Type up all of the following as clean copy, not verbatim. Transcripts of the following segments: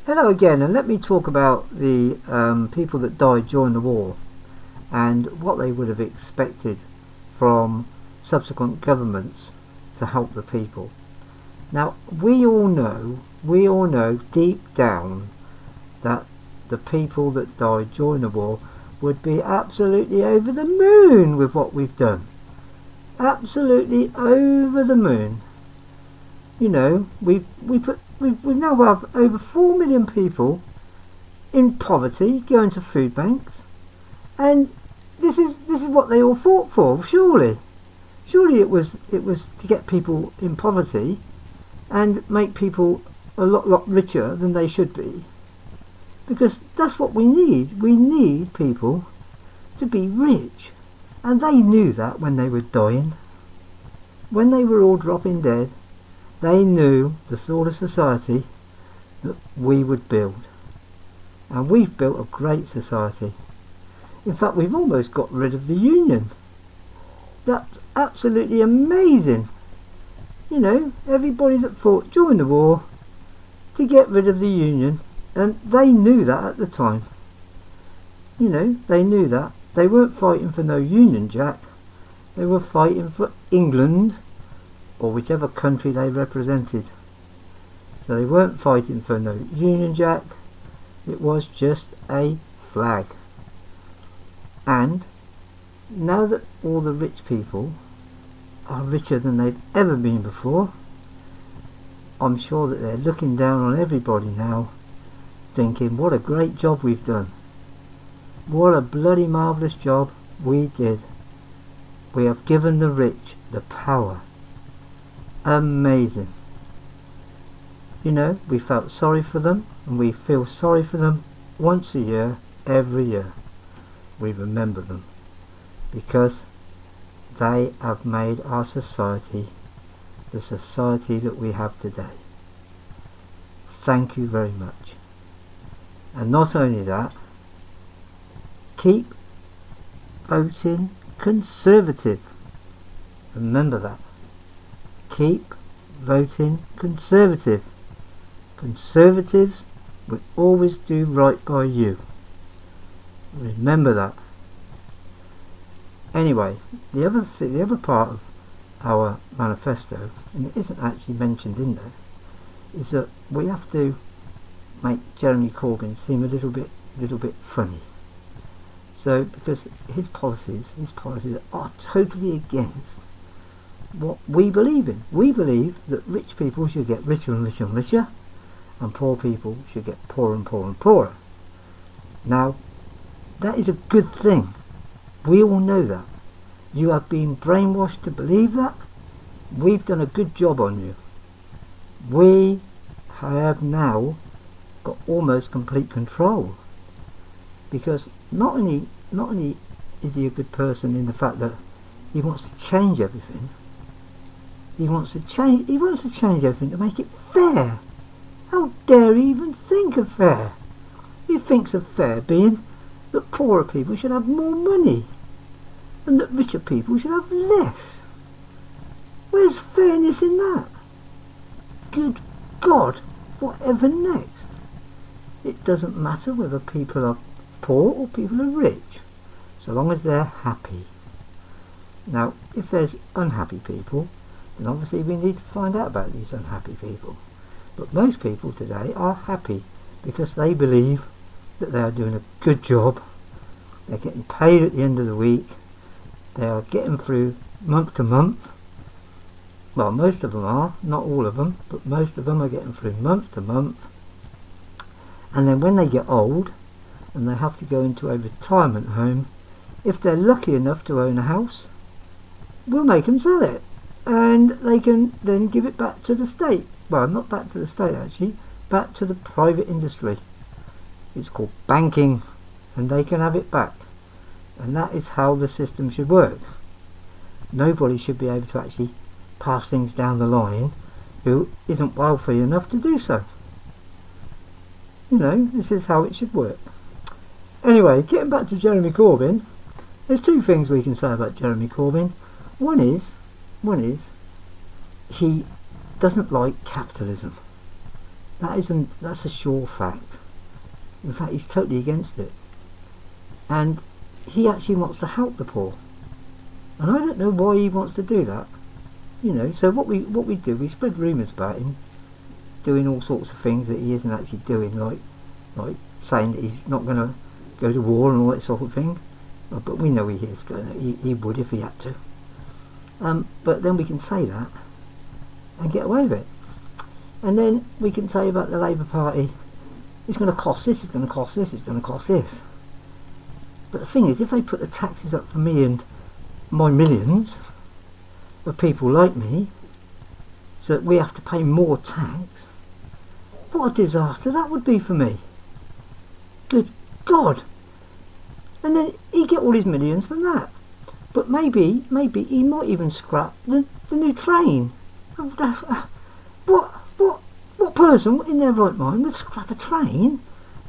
Hello again, and let me talk about the people that died during the war and what they would have expected from subsequent governments to help the people. Now, we all know deep down that the people that died during the war would be absolutely over the moon with what we've done. Absolutely over the moon. You know, we now have over 4 million people in poverty going to food banks, and this is what they all fought for. Surely it was to get people in poverty and make people a lot richer than they should be, because that's what we need. We need people to be rich, and they knew that when they were dying, when they were all dropping dead. They knew the sort of society that we would build. And we've built a great society. In fact, we've almost got rid of the Union. That's absolutely amazing. You know, everybody that fought during the war to get rid of the Union, and they knew that at the time. You know, they knew that. They weren't fighting for no Union Jack. They were fighting for England, or whichever country they represented. So they weren't fighting for no Union Jack, it was just a flag. And now that all the rich people are richer than they've ever been before, I'm sure that they're looking down on everybody now, thinking what a great job we've done. What a bloody marvellous job we did. We have given the rich the power. Amazing. You know, we felt sorry for them, and we feel sorry for them once a year, every year. We remember them because they have made our society the society that we have today. Thank you very much. And not only that, keep voting Conservative. Remember that. Keep voting Conservative. Conservatives will always do right by you. Remember that. Anyway, the other part of our manifesto, and it isn't actually mentioned in there, is that we have to make Jeremy Corbyn seem a little bit funny. So, because his policies are totally against what we believe in. We believe that rich people should get richer and richer and richer, and poor people should get poorer and poorer and poorer. Now, that is a good thing. We all know that. You have been brainwashed to believe that. We've done a good job on you. We have now got almost complete control, because not only is he a good person in the fact that he wants to change everything. He wants to change everything to make it fair. How dare he even think of fair? He thinks of fair being that poorer people should have more money and that richer people should have less. Where's fairness in that? Good God, whatever next? It doesn't matter whether people are poor or people are rich, so long as they're happy. Now, if there's unhappy people, then obviously we need to find out about these unhappy people. But most people today are happy because they believe that they are doing a good job. They're getting paid at the end of the week. They are getting through month to month. Well, most of them are, not all of them, but most of them are getting through month to month. And then when they get old and they have to go into a retirement home, if they're lucky enough to own a house, we'll make them sell it, and they can then give it back to the state. Well, not back to the state actually, back to the private industry. It's called banking, and they can have it back. And that is how the system should work. Nobody should be able to actually pass things down the line who isn't wealthy enough to do so. You know, this is how it should work. Anyway, getting back to Jeremy Corbyn, there's two things we can say about Jeremy Corbyn. One is he doesn't like capitalism. That's a sure fact. In fact, he's totally against it, and he actually wants to help the poor. And I don't know why he wants to do that. So what we do, we spread rumours about him doing all sorts of things that he isn't actually doing, like saying that he's not going to go to war and all that sort of thing. But we know he is going. He would if he had to. But then we can say that and get away with it. And then we can say about the Labour Party, it's going to cost this, it's going to cost this, it's going to cost this. But the thing is, if they put the taxes up for me and my millions of people like me, so that we have to pay more tax, what a disaster that would be for me. Good God. And then he'd get all his millions from that. But maybe he might even scrap the new train. What person in their right mind would scrap a train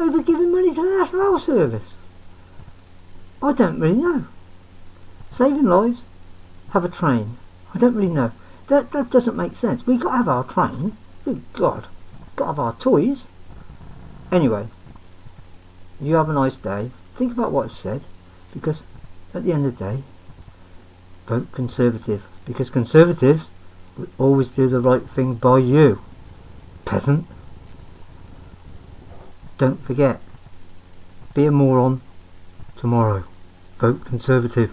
over giving money to the National Health Service? I don't really know. Saving lives, have a train. I don't really know. That doesn't make sense. We've got to have our train. Good God. Got to have our toys. Anyway, you have a nice day. Think about what I've said, because at the end of the day, vote Conservative, because Conservatives will always do the right thing by you, peasant. Don't forget, be a moron tomorrow. Vote Conservative.